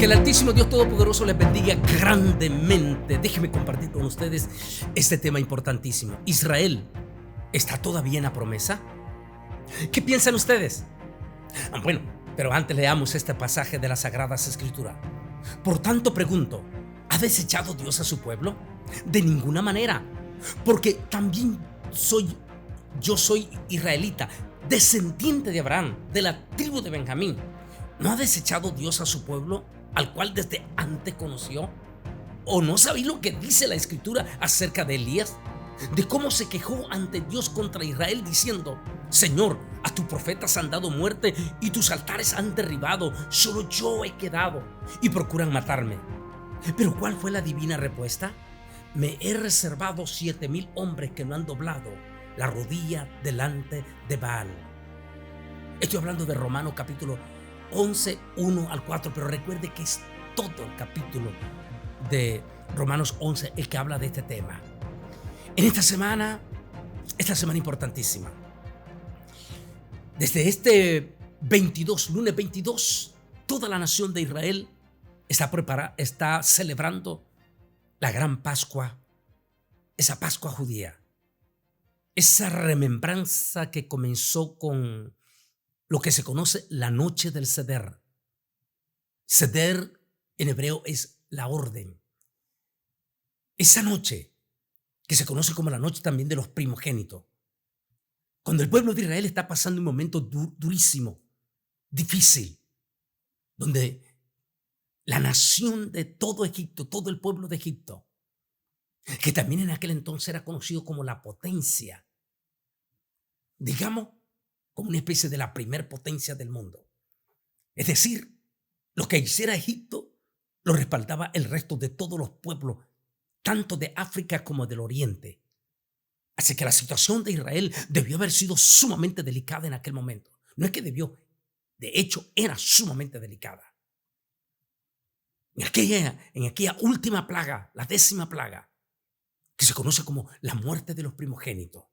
Que el Altísimo Dios Todopoderoso les bendiga grandemente. Déjenme compartir con ustedes este tema importantísimo. ¿Israel está todavía en la promesa? ¿Qué piensan ustedes? Bueno, pero antes leamos este pasaje de las Sagradas Escrituras. Por tanto pregunto, ¿ha desechado Dios a su pueblo? De ninguna manera, porque también yo soy israelita, descendiente de Abraham, de la tribu de Benjamín. ¿No ha desechado Dios a su pueblo, al cual desde antes conoció? ¿O no sabéis lo que dice la Escritura acerca de Elías? De cómo se quejó ante Dios contra Israel diciendo: Señor, a tus profetas han dado muerte y tus altares han derribado, solo yo he quedado y procuran matarme. Pero ¿cuál fue la divina respuesta? Me he reservado 7,000 hombres que no han doblado la rodilla delante de Baal. Estoy hablando de Romanos capítulo 11, 1 al 4, pero recuerde que es todo el capítulo de Romanos 11 el que habla de este tema. En esta semana importantísima, desde este lunes 22, toda la nación de Israel está celebrando la gran Pascua, esa Pascua judía, esa remembranza que comenzó con lo que se conoce la noche del Seder. Seder en hebreo es la orden. Esa noche que se conoce como la noche también de los primogénitos, cuando el pueblo de Israel está pasando un momento durísimo, difícil, donde la nación de todo Egipto, todo el pueblo de Egipto, que también en aquel entonces era conocido como la potencia, digamos, como una especie de la primer potencia del mundo. Es decir, lo que hiciera Egipto lo respaldaba el resto de todos los pueblos, tanto de África como del Oriente. Así que la situación de Israel debió haber sido sumamente delicada en aquel momento. No es que debió, de hecho era sumamente delicada. En aquella última plaga, la 10ª plaga, que se conoce como la muerte de los primogénitos.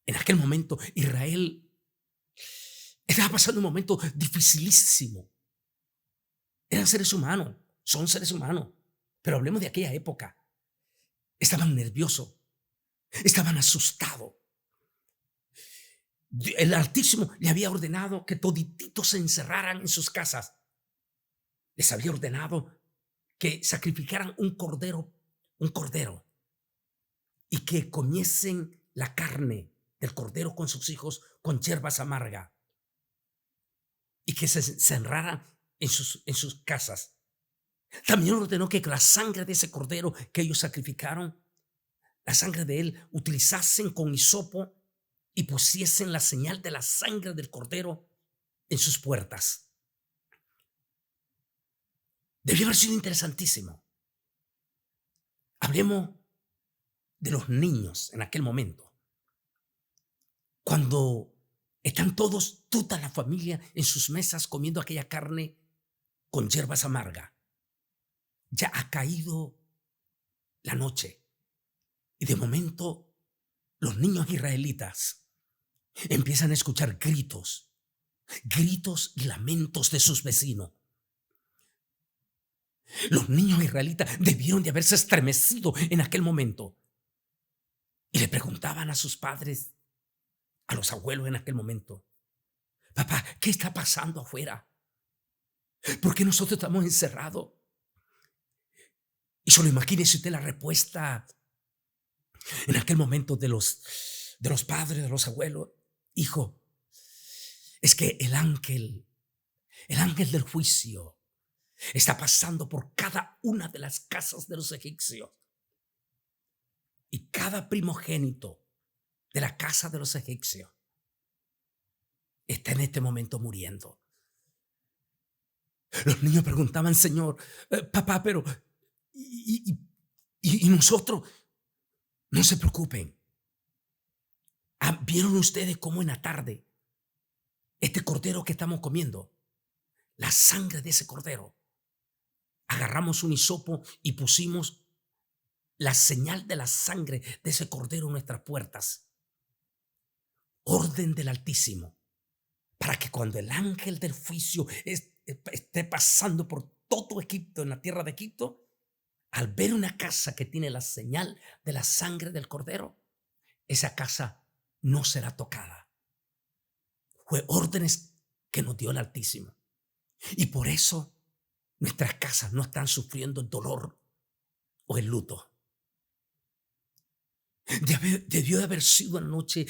En aquel momento Israel estaba pasando un momento dificilísimo. Eran seres humanos, son seres humanos, pero hablemos de aquella época. Estaban nerviosos, estaban asustados. El Altísimo le había ordenado que todititos se encerraran en sus casas. Les había ordenado que sacrificaran un cordero, y que comiesen la carne del cordero con sus hijos con hierbas amargas, y que se encerraran en sus casas. También ordenó que la sangre de ese cordero que ellos sacrificaron, la sangre de él, utilizasen con hisopo y pusiesen la señal de la sangre del cordero en sus puertas. Debió haber sido interesantísimo. Hablemos de los niños en aquel momento, cuando están toda la familia en sus mesas comiendo aquella carne con hierbas amargas. Ya ha caído la noche y de momento los niños israelitas empiezan a escuchar gritos y lamentos de sus vecinos. Los niños israelitas debieron de haberse estremecido en aquel momento y le preguntaban a sus padres, a los abuelos en aquel momento: papá, ¿qué está pasando afuera? ¿Por qué nosotros estamos encerrados? Y solo imagínese usted la respuesta en aquel momento de los padres, de los abuelos: hijo, es que el ángel del juicio está pasando por cada una de las casas de los egipcios, y cada primogénito de la casa de los egipcios está en este momento muriendo. Los niños preguntaban: Señor, papá, pero y nosotros? No se preocupen. ¿Vieron ustedes cómo en la tarde este cordero que estamos comiendo, la sangre de ese cordero, agarramos un hisopo y pusimos la señal de la sangre de ese cordero en nuestras puertas? Orden del Altísimo, para que cuando el ángel del juicio esté pasando por todo Egipto, en la tierra de Egipto, al ver una casa que tiene la señal de la sangre del cordero, esa casa no será tocada. Fue órdenes que nos dio el Altísimo. Y por eso nuestras casas no están sufriendo el dolor o el luto. Debió de haber sido una noche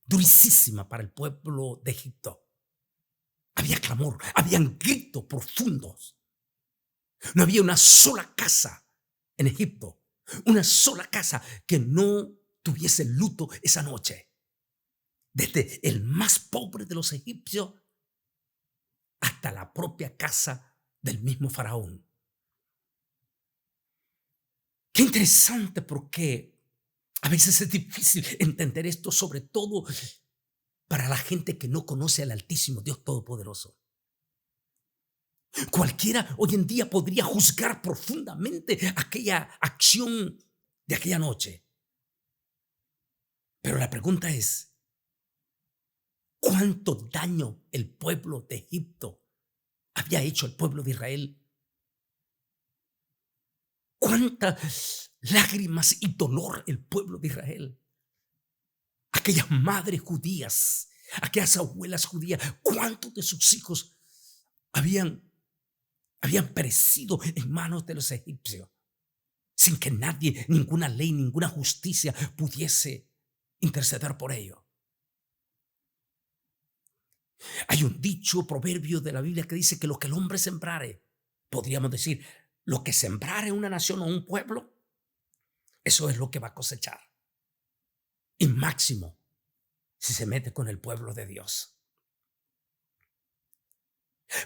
durísima para el pueblo de Egipto. Había clamor, habían gritos profundos. No había una sola casa en Egipto, una sola casa que no tuviese luto esa noche. Desde el más pobre de los egipcios hasta la propia casa del mismo faraón. Qué interesante, porque a veces es difícil entender esto, sobre todo para la gente que no conoce al Altísimo Dios Todopoderoso. Cualquiera hoy en día podría juzgar profundamente aquella acción de aquella noche. Pero la pregunta es, ¿cuánto daño el pueblo de Egipto había hecho al pueblo de Israel? ¿Cuántas lágrimas y dolor el pueblo de Israel? Aquellas madres judías, aquellas abuelas judías, ¿cuántos de sus hijos habían perecido en manos de los egipcios sin que nadie, ninguna ley, ninguna justicia pudiese interceder por ellos? Hay un dicho, proverbio de la Biblia que dice que lo que el hombre sembrare, podríamos decir, lo que sembrare una nación o un pueblo, eso es lo que va a cosechar. Y máximo si se mete con el pueblo de Dios.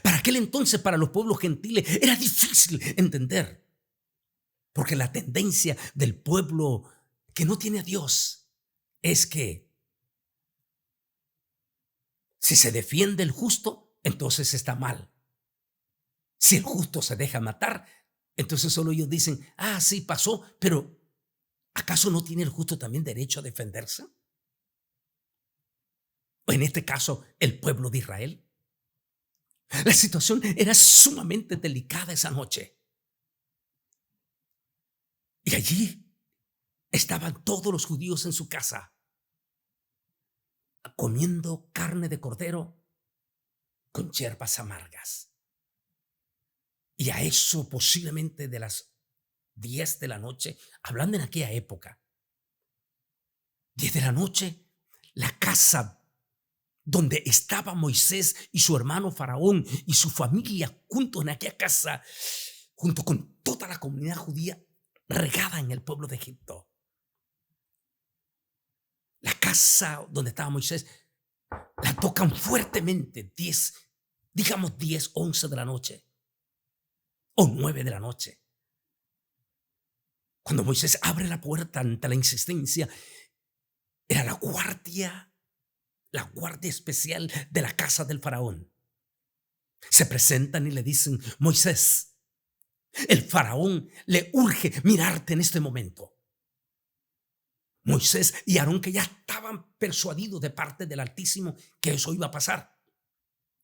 Para aquel entonces, para los pueblos gentiles, era difícil entender, porque la tendencia del pueblo que no tiene a Dios es que si se defiende el justo, entonces está mal. Si el justo se deja matar, entonces solo ellos dicen, sí pasó, pero ¿acaso no tiene el justo también derecho a defenderse? O en este caso, el pueblo de Israel. La situación era sumamente delicada esa noche. Y allí estaban todos los judíos en su casa, comiendo carne de cordero con hierbas amargas. Y a eso posiblemente de las 10 de la noche, hablando en aquella época, 10 de la noche, la casa donde estaba Moisés y su hermano Faraón y su familia juntos en aquella casa, junto con toda la comunidad judía regada en el pueblo de Egipto. La casa donde estaba Moisés la tocan fuertemente 10, digamos 10, 11 de la noche o 9 de la noche. Cuando Moisés abre la puerta ante la insistencia, era la guardia especial de la casa del faraón. Se presentan y le dicen, Moisés, el faraón le urge mirarte en este momento. Moisés y Aarón, que ya estaban persuadidos de parte del Altísimo que eso iba a pasar,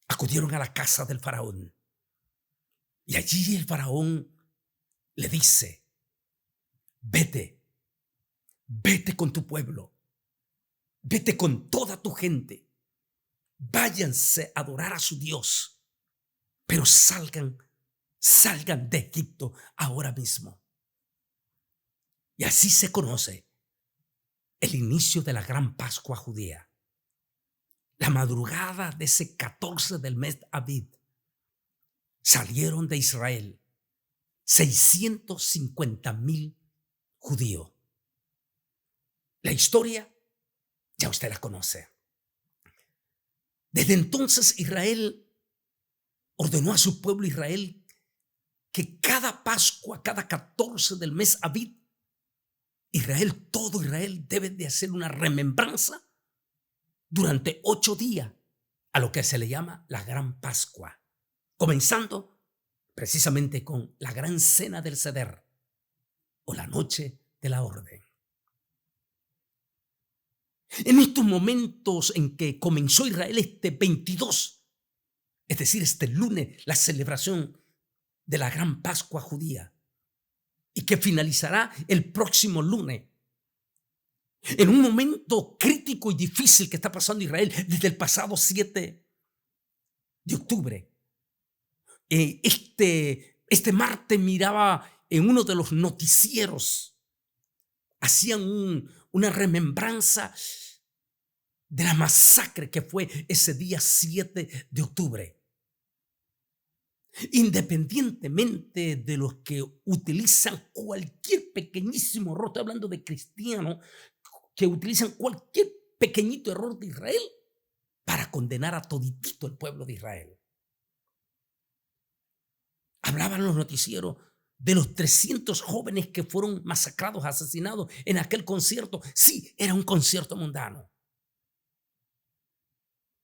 acudieron a la casa del faraón. Y allí el faraón le dice, vete con tu pueblo, vete con toda tu gente, váyanse a adorar a su Dios, pero salgan de Egipto ahora mismo. Y así se conoce el inicio de la gran Pascua judía. La madrugada de ese 14 del mes de Abib, salieron de Israel 650,000 judíos. La historia ya usted la conoce. Desde entonces Israel ordenó a su pueblo Israel que cada Pascua, cada 14 del mes Abib, todo Israel debe de hacer una remembranza durante 8 días a lo que se le llama la Gran Pascua, comenzando precisamente con la gran cena del Seder o la noche de la orden. En estos momentos en que comenzó Israel este 22 es decir, este lunes, la celebración de la gran Pascua judía, y que finalizará el próximo lunes, en un momento crítico y difícil que está pasando Israel desde el pasado 7 de octubre. Este martes miraba en uno de los noticieros, hacían una remembranza de la masacre que fue ese día 7 de octubre. Independientemente de los que utilizan cualquier pequeñísimo error, estoy hablando de cristianos que utilizan cualquier pequeñito error de Israel para condenar a toditito el pueblo de Israel. Hablaban los noticieros de los 300 jóvenes que fueron masacrados, asesinados en aquel concierto. Sí, era un concierto mundano.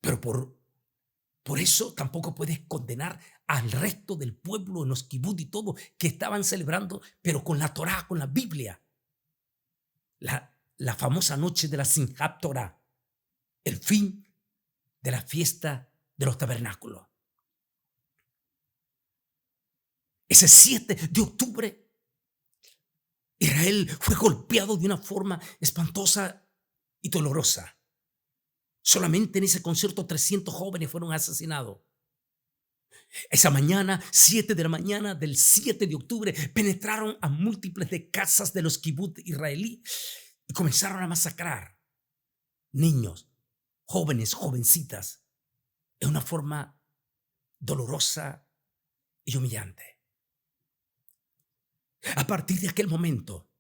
Pero por eso tampoco puedes condenar al resto del pueblo en los kibut y todo que estaban celebrando, pero con la Torá, con la Biblia. La famosa noche de la Simchat Torah, el fin de la fiesta de los tabernáculos. Ese 7 de octubre, Israel fue golpeado de una forma espantosa y dolorosa. Solamente en ese concierto 300 jóvenes fueron asesinados. Esa mañana, 7 de la mañana del 7 de octubre, penetraron a múltiples de casas de los kibut israelí y comenzaron a masacrar niños, jóvenes, jovencitas, de una forma dolorosa y humillante. A partir de aquel momento,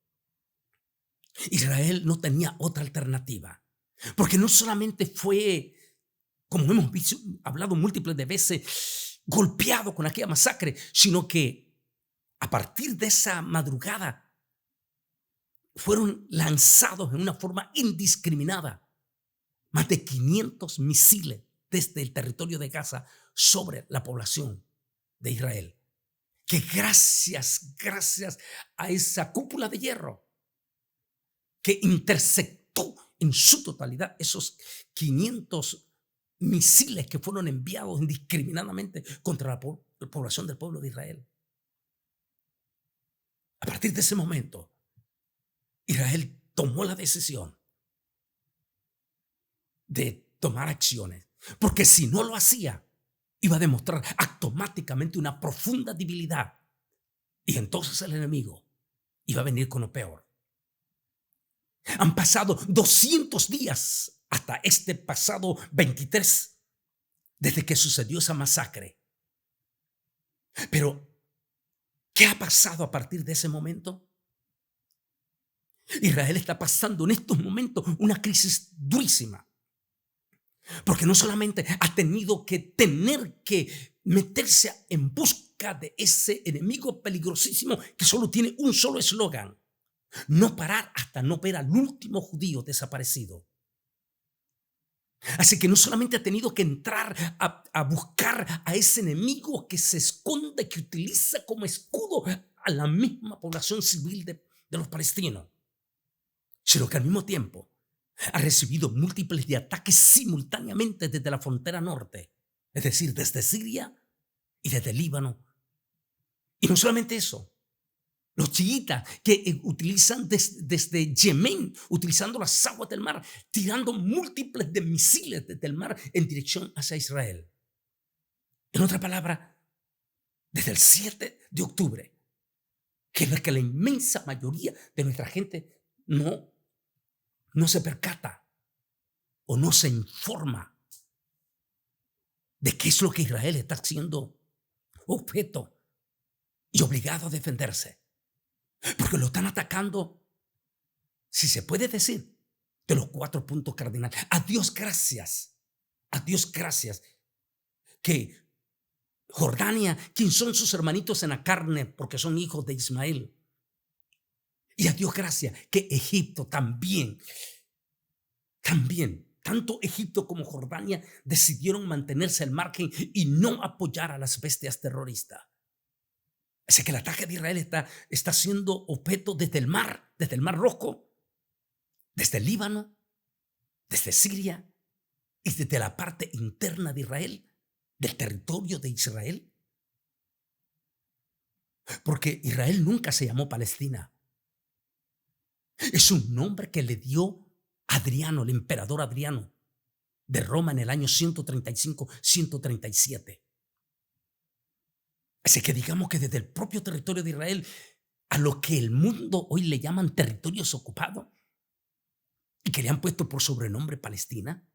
Israel no tenía otra alternativa, porque no solamente fue, como hemos hablado múltiples de veces, golpeado con aquella masacre, sino que a partir de esa madrugada fueron lanzados en una forma indiscriminada más de 500 misiles desde el territorio de Gaza sobre la población de Israel. Que gracias a esa cúpula de hierro que interceptó en su totalidad esos 500 misiles que fueron enviados indiscriminadamente contra la población del pueblo de Israel. A partir de ese momento, Israel tomó la decisión de tomar acciones, porque si no lo hacía, iba a demostrar automáticamente una profunda debilidad, y entonces el enemigo iba a venir con lo peor. Han pasado 200 días hasta este pasado 23 desde que sucedió esa masacre. Pero, ¿qué ha pasado a partir de ese momento? Israel está pasando en estos momentos una crisis durísima, porque no solamente ha tenido que meterse en busca de ese enemigo peligrosísimo que solo tiene un solo eslogan: no parar hasta no ver al último judío desaparecido. Así que no solamente ha tenido que entrar a buscar a ese enemigo que se esconde, que utiliza como escudo a la misma población civil de los palestinos, sino que al mismo tiempo ha recibido múltiples de ataques simultáneamente desde la frontera norte, es decir, desde Siria y desde Líbano. Y no solamente eso, los chiitas que utilizan desde Yemen, utilizando las aguas del mar, tirando múltiples de misiles desde el mar en dirección hacia Israel. En otra palabra, desde el 7 de octubre, que es la que la inmensa mayoría de nuestra gente no se percata o no se informa de qué es lo que Israel está siendo objeto y obligado a defenderse. Porque lo están atacando, si se puede decir, de los 4 puntos cardinales. A Dios gracias que Jordania, quien son sus hermanitos en la carne porque son hijos de Ismael, y a Dios gracias que Egipto también, tanto Egipto como Jordania decidieron mantenerse al margen y no apoyar a las bestias terroristas. Así que el ataque de Israel está siendo objeto desde el mar Rojo, desde el Líbano, desde Siria y desde la parte interna de Israel, del territorio de Israel. Porque Israel nunca se llamó Palestina. Es un nombre que le dio Adriano, el emperador Adriano de Roma en el año 135-137. Así que digamos que desde el propio territorio de Israel a lo que el mundo hoy le llaman territorios ocupados y que le han puesto por sobrenombre Palestina,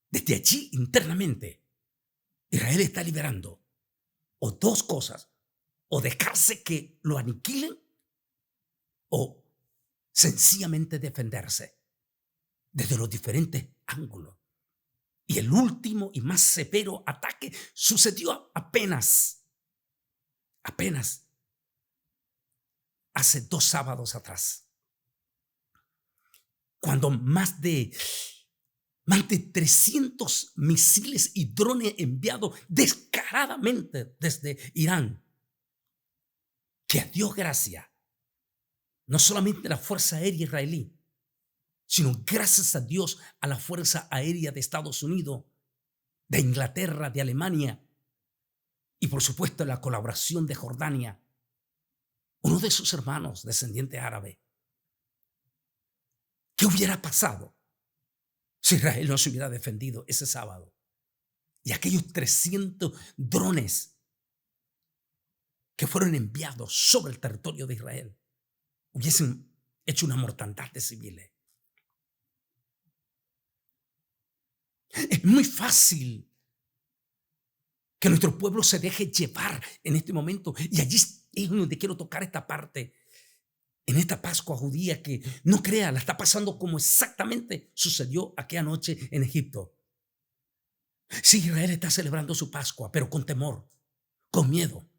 desde allí internamente Israel está liberando o dos cosas: o dejarse que lo aniquilen o sencillamente defenderse desde los diferentes ángulos. Y el último y más severo ataque sucedió apenas hace 2 sábados atrás, cuando más de 300 misiles y drones enviados descaradamente desde Irán, que a Dios gracias, no solamente la Fuerza Aérea israelí, sino gracias a Dios a la Fuerza Aérea de Estados Unidos, de Inglaterra, de Alemania y por supuesto la colaboración de Jordania, uno de sus hermanos descendiente árabe. ¿Qué hubiera pasado si Israel no se hubiera defendido ese sábado? Y aquellos 300 drones que fueron enviados sobre el territorio de Israel hubiesen hecho una mortandad de civiles. Es muy fácil que nuestro pueblo se deje llevar en este momento, y allí es donde quiero tocar esta parte. En esta Pascua judía, que no crea, la está pasando como exactamente sucedió aquella noche en Egipto. Sí, Israel está celebrando su Pascua, pero con temor, con miedo,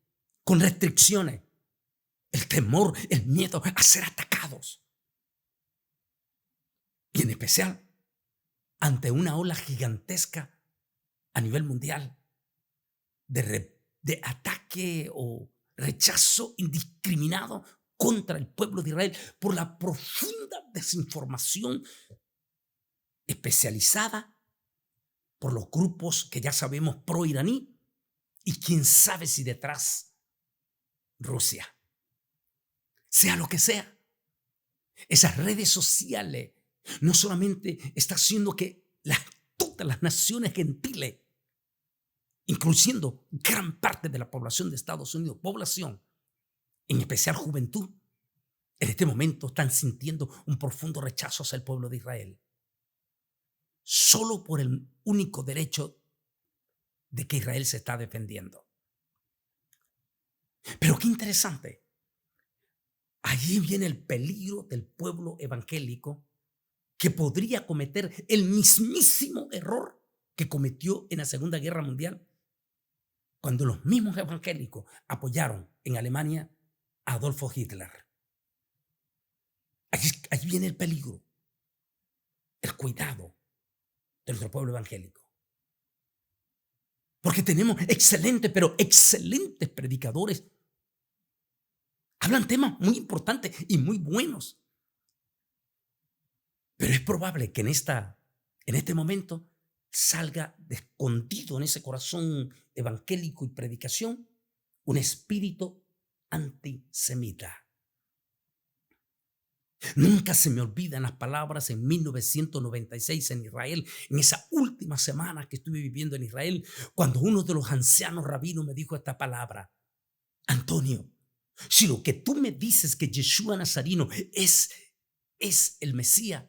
con restricciones. El temor, el miedo a ser atacados. Y en especial ante una ola gigantesca a nivel mundial de ataque o rechazo indiscriminado contra el pueblo de Israel por la profunda desinformación especializada por los grupos que ya sabemos pro-iraní, y quién sabe si detrás Rusia. Sea lo que sea, esas redes sociales no solamente está haciendo que todas las naciones gentiles, incluyendo gran parte de la población de Estados Unidos, población, en especial juventud, en este momento están sintiendo un profundo rechazo hacia el pueblo de Israel, solo por el único derecho de que Israel se está defendiendo. Pero qué interesante, allí viene el peligro del pueblo evangélico, que podría cometer el mismísimo error que cometió en la Segunda Guerra Mundial, cuando los mismos evangélicos apoyaron en Alemania a Adolfo Hitler. Allí viene el peligro, el cuidado de nuestro pueblo evangélico. Porque tenemos excelentes, pero excelentes predicadores. Hablan temas muy importantes y muy buenos. Pero es probable que en este momento salga de escondido en ese corazón evangélico y predicación un espíritu antisemita. Nunca se me olvidan las palabras en 1996 en Israel, en esa última semana que estuve viviendo en Israel, cuando uno de los ancianos rabinos me dijo esta palabra: Antonio, si lo que tú me dices que Yeshua Nazareno es el Mesías,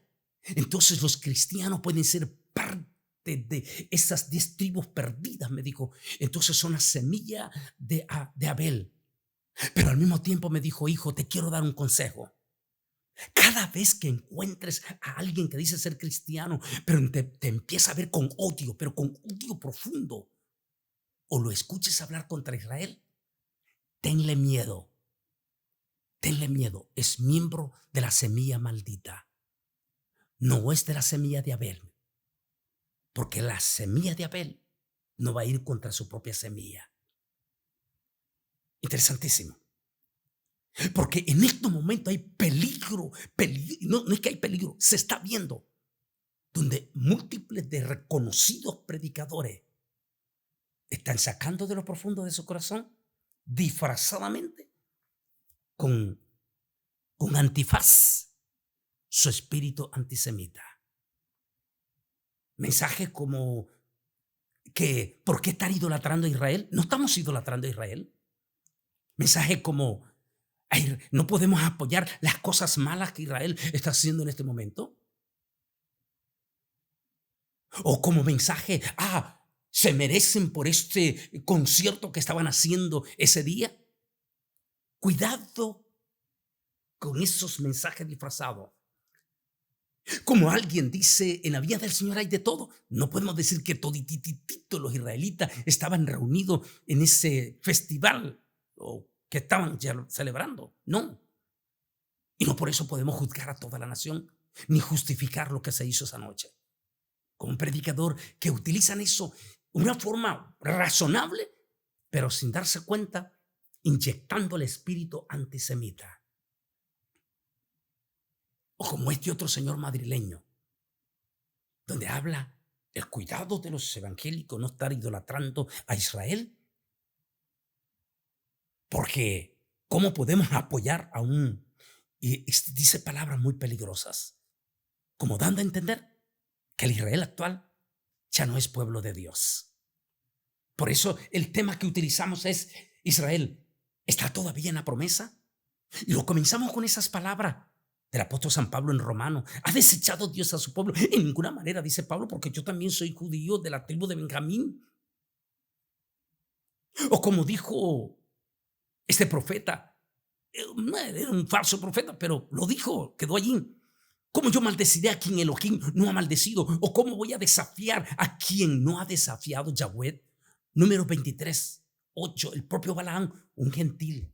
entonces los cristianos pueden ser parte de esas 10 tribus perdidas, me dijo. Entonces son la semilla de Abel. Pero al mismo tiempo me dijo: hijo, te quiero dar un consejo. Cada vez que encuentres a alguien que dice ser cristiano, pero te empieza a ver con odio, pero con odio profundo, o lo escuches hablar contra Israel, tenle miedo. Tenle miedo. Es miembro de la semilla maldita. No es de la semilla de Abel. Porque la semilla de Abel no va a ir contra su propia semilla. Interesantísimo. Porque en este momento hay peligro. No es que hay peligro, se está viendo. Donde múltiples de reconocidos predicadores están sacando de lo profundo de su corazón, disfrazadamente, con, con antifaz, su espíritu antisemita. Mensajes como que, ¿por qué estar idolatrando a Israel? No estamos idolatrando a Israel. Mensajes como, ay, no podemos apoyar las cosas malas que Israel está haciendo en este momento. O como mensaje, se merecen por este concierto que estaban haciendo ese día. Cuidado con esos mensajes disfrazados. Como alguien dice, en la vida del Señor hay de todo. No podemos decir que todititito los israelitas estaban reunidos en ese festival o que estaban ya celebrando. No. Y no por eso podemos juzgar a toda la nación ni justificar lo que se hizo esa noche. Como un predicador que utilizan eso de una forma razonable, pero sin darse cuenta, inyectando el espíritu antisemita. O como este otro señor madrileño, donde habla el cuidado de los evangélicos no estar idolatrando a Israel. Porque, ¿cómo podemos apoyar a un... Y dice palabras muy peligrosas, como dando a entender que el Israel actual ya no es pueblo de Dios. Por eso el tema que utilizamos es, Israel, ¿está todavía en la promesa? Y lo comenzamos con esas palabras del apóstol San Pablo en Romano. ¿Ha desechado Dios a su pueblo? En ninguna manera, dice Pablo, porque yo también soy judío de la tribu de Benjamín. O como dijo este profeta, era un falso profeta, pero lo dijo, quedó allí. ¿Cómo yo maldeciré a quien Elohim no ha maldecido? ¿O cómo voy a desafiar a quien no ha desafiado Yahweh? Número 23, 8, el propio Balaam, un gentil.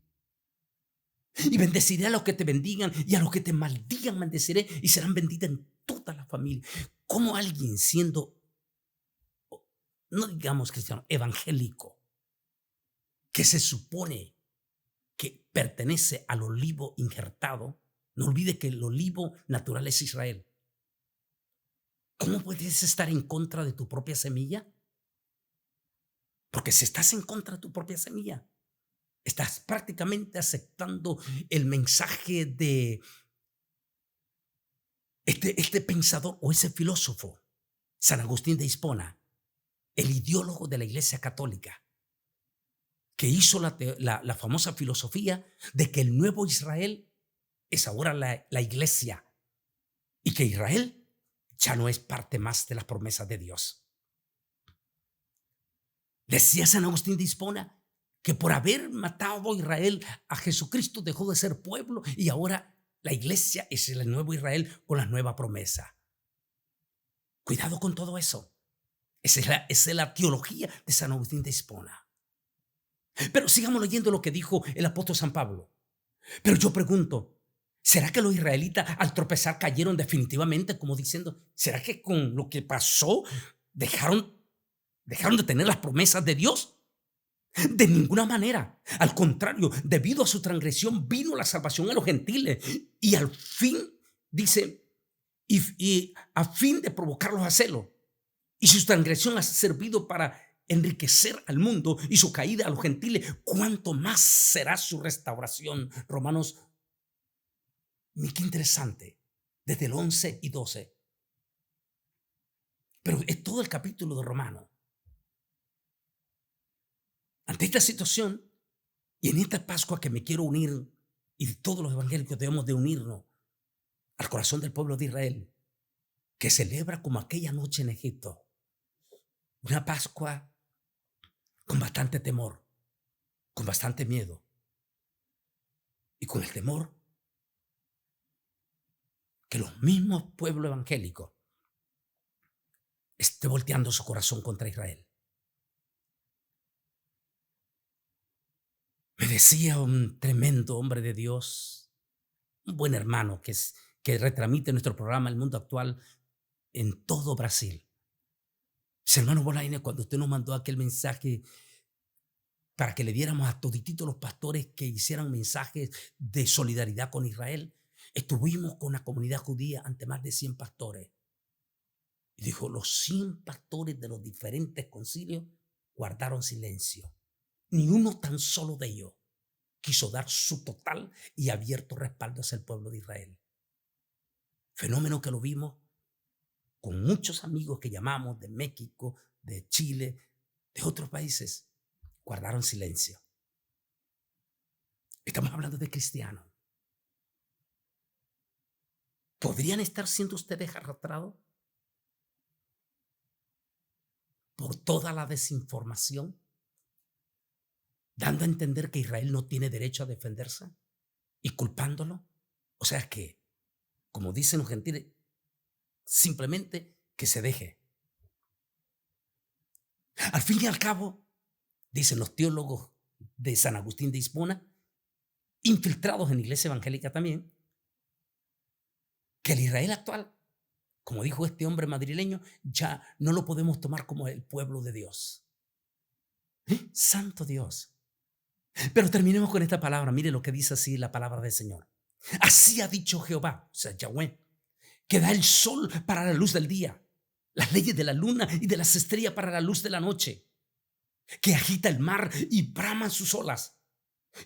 Y bendeciré a los que te bendigan y a los que te maldigan maldeciré y serán benditas en toda la familia. ¿Cómo alguien siendo, no digamos cristiano, evangélico, que se supone que pertenece al olivo injertado, no olvide que el olivo natural es Israel? ¿Cómo puedes estar en contra de tu propia semilla? Porque si estás en contra de tu propia semilla, estás prácticamente aceptando el mensaje de este pensador o ese filósofo, San Agustín de Hipona, el ideólogo de la Iglesia Católica, que hizo la famosa filosofía de que el nuevo Israel es ahora la Iglesia y que Israel ya no es parte más de las promesas de Dios. Decía San Agustín de Hipona que por haber matado a Israel, a Jesucristo dejó de ser pueblo y ahora la Iglesia es el nuevo Israel con la nueva promesa. Cuidado con todo eso. Esa es la teología de San Agustín de Hipona. Pero sigamos leyendo lo que dijo el apóstol San Pablo. Pero yo pregunto, ¿será que los israelitas al tropezar cayeron definitivamente, como diciendo, ¿será que con lo que pasó dejaron de tener las promesas de Dios? De ninguna manera. Al contrario, debido a su transgresión vino la salvación a los gentiles y al fin, dice, y a fin de provocarlos a celo. Y su transgresión ha servido para enriquecer al mundo y su caída a los gentiles. ¿Cuánto más será su restauración? Romanos, qué interesante, desde el 11 y 12. Pero es todo el capítulo de Romanos. Ante esta situación y en esta Pascua que me quiero unir, y todos los evangélicos debemos de unirnos al corazón del pueblo de Israel, que celebra como aquella noche en Egipto, una Pascua con bastante temor, con bastante miedo y con el temor que los mismos pueblos evangélicos esté volteando su corazón contra Israel. Me decía un tremendo hombre de Dios, un buen hermano que retransmite nuestro programa El Mundo Actual en todo Brasil. Hermano Bolaine, cuando usted nos mandó aquel mensaje para que le diéramos a todititos los pastores que hicieran mensajes de solidaridad con Israel, estuvimos con la comunidad judía ante más de 100 pastores. Y dijo, los 100 pastores de los diferentes concilios guardaron silencio. Ni uno tan solo de ellos quiso dar su total y abierto respaldo hacia el pueblo de Israel. Fenómeno que lo vimos con muchos amigos que llamamos de México, de Chile, de otros países. Guardaron silencio. Estamos hablando de cristianos. ¿Podrían estar siendo ustedes arrastrados por toda la desinformación, dando a entender que Israel no tiene derecho a defenderse y culpándolo? O sea que, como dicen los gentiles, simplemente que se deje. Al fin y al cabo, dicen los teólogos de San Agustín de Hipona, infiltrados en la iglesia evangélica también, que el Israel actual, como dijo este hombre madrileño, ya no lo podemos tomar como el pueblo de Dios. Santo Dios. Pero terminemos con esta palabra. Mire lo que dice así la palabra del Señor. Así ha dicho Jehová, o sea, Yahweh, que da el sol para la luz del día, las leyes de la luna y de las estrellas para la luz de la noche, que agita el mar y braman sus olas.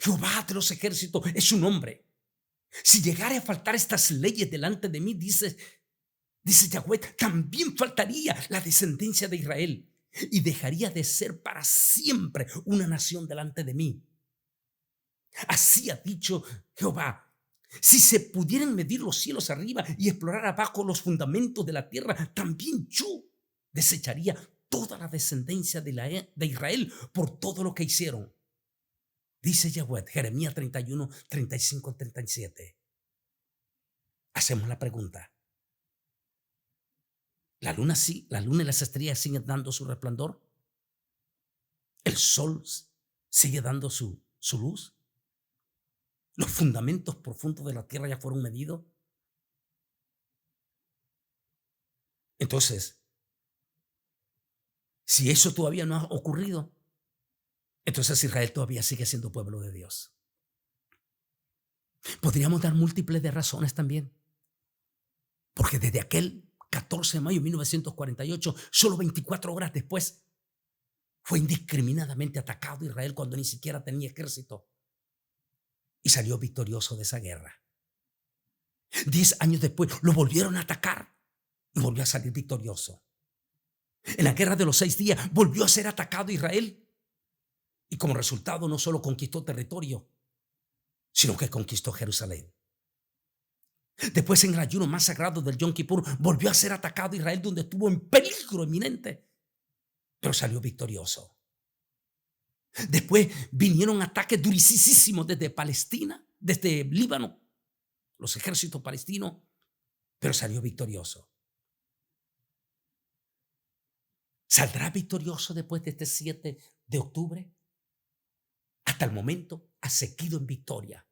Jehová de los ejércitos es su nombre. Si llegare a faltar estas leyes delante de mí, dice Yahweh, también faltaría la descendencia de Israel y dejaría de ser para siempre una nación delante de mí. Así ha dicho Jehová. Si se pudieran medir los cielos arriba y explorar abajo los fundamentos de la tierra, también yo desecharía toda la descendencia de Israel por todo lo que hicieron. Dice Yahweh, Jeremías 31, 35, 37. Hacemos la pregunta. La luna y las estrellas siguen dando su resplandor. El sol sigue dando su luz. Los fundamentos profundos de la tierra ya fueron medidos. Entonces, si eso todavía no ha ocurrido, entonces Israel todavía sigue siendo pueblo de Dios. Podríamos dar múltiples de razones también. Porque desde aquel 14 de mayo de 1948, solo 24 horas después, fue indiscriminadamente atacado Israel cuando ni siquiera tenía ejército. Y salió victorioso de esa guerra. 10 años después lo volvieron a atacar y volvió a salir victorioso. En la guerra de los 6 días volvió a ser atacado Israel. Y como resultado no solo conquistó territorio, sino que conquistó Jerusalén. Después, en el ayuno más sagrado del Yom Kippur, volvió a ser atacado Israel, donde estuvo en peligro inminente, pero salió victorioso. Después vinieron ataques durísimos desde Palestina, desde Líbano, los ejércitos palestinos, pero salió victorioso. ¿Saldrá victorioso después de este 7 de octubre? Hasta el momento ha seguido en victoria.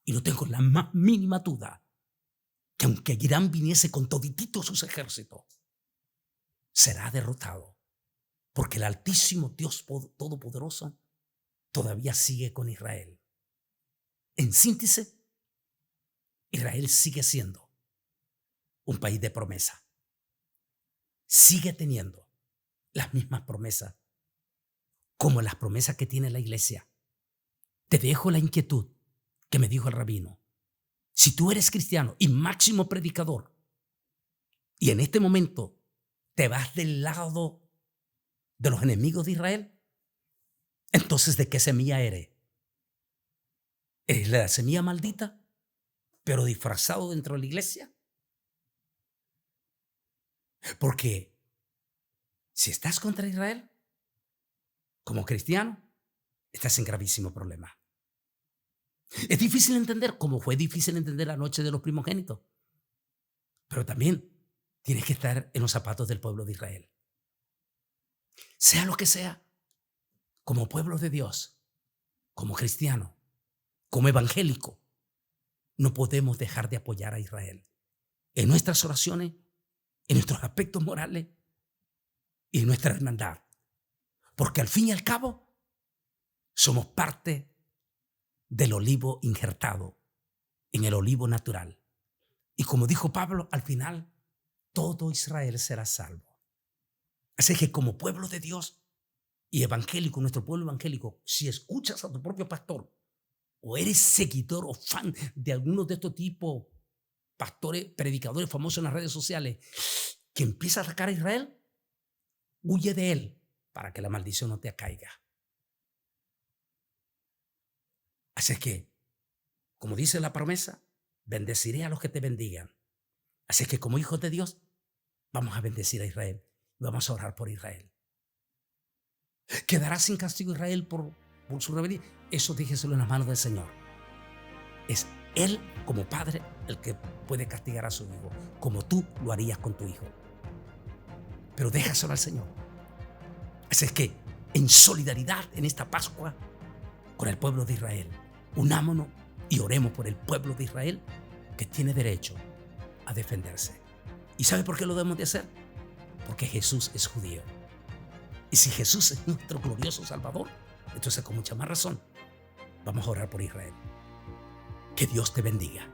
Y no tengo la más mínima duda que aunque Irán viniese con todititos sus ejércitos, será derrotado. Porque el Altísimo Dios Todopoderoso todavía sigue con Israel. En síntesis, Israel sigue siendo un país de promesa. Sigue teniendo las mismas promesas como las promesas que tiene la iglesia. Te dejo la inquietud que me dijo el rabino. Si tú eres cristiano y máximo predicador y en este momento te vas del lado de los enemigos de Israel, entonces ¿de qué semilla eres? ¿Eres la semilla maldita, pero disfrazado dentro de la iglesia? Porque si estás contra Israel, como cristiano, estás en gravísimo problema. Es difícil entender, como fue difícil entender la noche de los primogénitos, pero también tienes que estar en los zapatos del pueblo de Israel. Sea lo que sea, como pueblo de Dios, como cristiano, como evangélico, no podemos dejar de apoyar a Israel en nuestras oraciones, en nuestros aspectos morales y en nuestra hermandad. Porque al fin y al cabo, somos parte del olivo injertado en el olivo natural. Y como dijo Pablo, al final, todo Israel será salvo. Así que como pueblo de Dios y evangélico, nuestro pueblo evangélico, si escuchas a tu propio pastor o eres seguidor o fan de algunos de estos tipos, pastores, predicadores famosos en las redes sociales, que empieza a atacar a Israel, huye de él para que la maldición no te caiga. Así es que, como dice la promesa, bendeciré a los que te bendigan. Así es que como hijos de Dios, vamos a bendecir a Israel y vamos a orar por Israel. ¿Quedará sin castigo Israel por su rebelión? Eso déjeselo en las manos del Señor. Es Él como padre el que puede castigar a su hijo, como tú lo harías con tu hijo. Pero déjaselo al Señor. Así es que en solidaridad en esta Pascua con el pueblo de Israel, unámonos y oremos por el pueblo de Israel que tiene derecho a defenderse. ¿Y sabe por qué lo debemos de hacer? Porque Jesús es judío. Y si Jesús es nuestro glorioso Salvador, entonces con mucha más razón vamos a orar por Israel. Que Dios te bendiga.